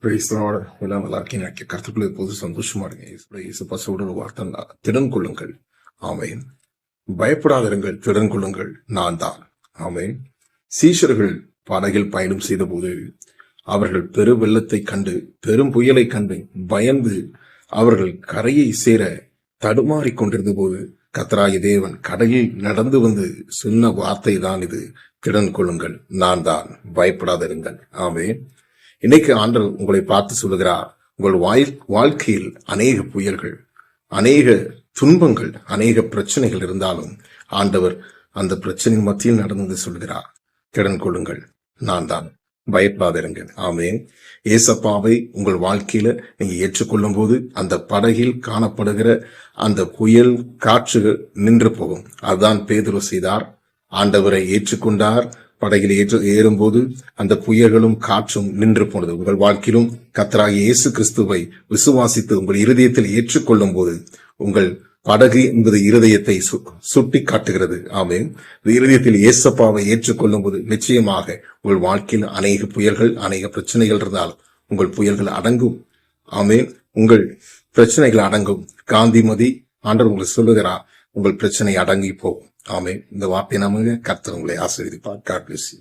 Price Lord. எல்லாம் நல்லா இருக்கீங்க. கருத்துக்களை எப்போது சந்தோஷமா இருங்க. இயேசப்பா சொல்ற வார்த்தை, திடன் கொள்ளுங்கள். ஆமென். பயப்படாதிருங்கள், திடன் கொள்ளுங்கள், நான் தான். ஆமென். சீஷர்கள் படகில் பயணம் செய்த போது அவர்கள் பெரு வெள்ளத்தை கண்டு, பெரும் புயலை கண்டு பயந்து அவர்கள் கரையை சேர தடுமாறி கொண்டிருந்த போது கர்த்தராகிய தேவன் கடலில் நடந்து வந்து சொன்ன வார்த்தை தான் இது, திடன் கொள்ளுங்கள், நான் தான், பயப்படாதிருங்கள். ஆமென். இன்னைக்கு ஆண்டவர் உங்களை பார்த்து சொல்லுகிறார், உங்கள் வாழ்க்கையில் அநேக புயல்கள், அநேக துன்பங்கள், அநேக பிரச்சனைகள் இருந்தாலும் ஆண்டவர் அந்த பிரச்சனை மத்தியில் நடந்து சொல்கிறார், திடன் கொள்ளுங்கள், நான் தான், பயப்படாதிருங்கள். ஆமென். ஏசப்பாவை உங்கள் வாழ்க்கையில நீங்க ஏற்றுக்கொள்ளும் போது அந்த படகில் காணப்படுகிற அந்த புயல் காற்று நின்று போகும். அதுதான் பேதுரு செய்தார். ஆண்டவரை ஏற்றுக்கொண்டார். படகில் ஏறும்போது அந்த புயல்களும் காற்றும் நின்று போனது. உங்கள் வாழ்க்கையிலும் கர்த்தராகிய இயேசு கிறிஸ்துவை விசுவாசித்து உங்கள் இருதயத்தில் ஏற்றுக்கொள்ளும் போது உங்கள் படகு என்பது இருதயத்தை சுட்டி காட்டுகிறது. ஆமென். இருதயத்தில் இயேசப்பாவை ஏற்றுக்கொள்ளும் போது நிச்சயமாக உங்கள் வாழ்க்கையில் அநேக புயல்கள், அநேக பிரச்சனைகள் இருந்தாலும் உங்கள் புயல்கள் அடங்கும். ஆமென். உங்கள் பிரச்சனைகள் அடங்கும். காந்திமதி ஆண்டவர் உங்களுக்கு சொல்லுகிறார், உங்கள் பிரச்சனை அடங்கி போகும். ஆமென். இந்த வார்த்தை நமக்கு கர்த்தர் உங்களை ஆசீர்வதிப்பார். God bless you.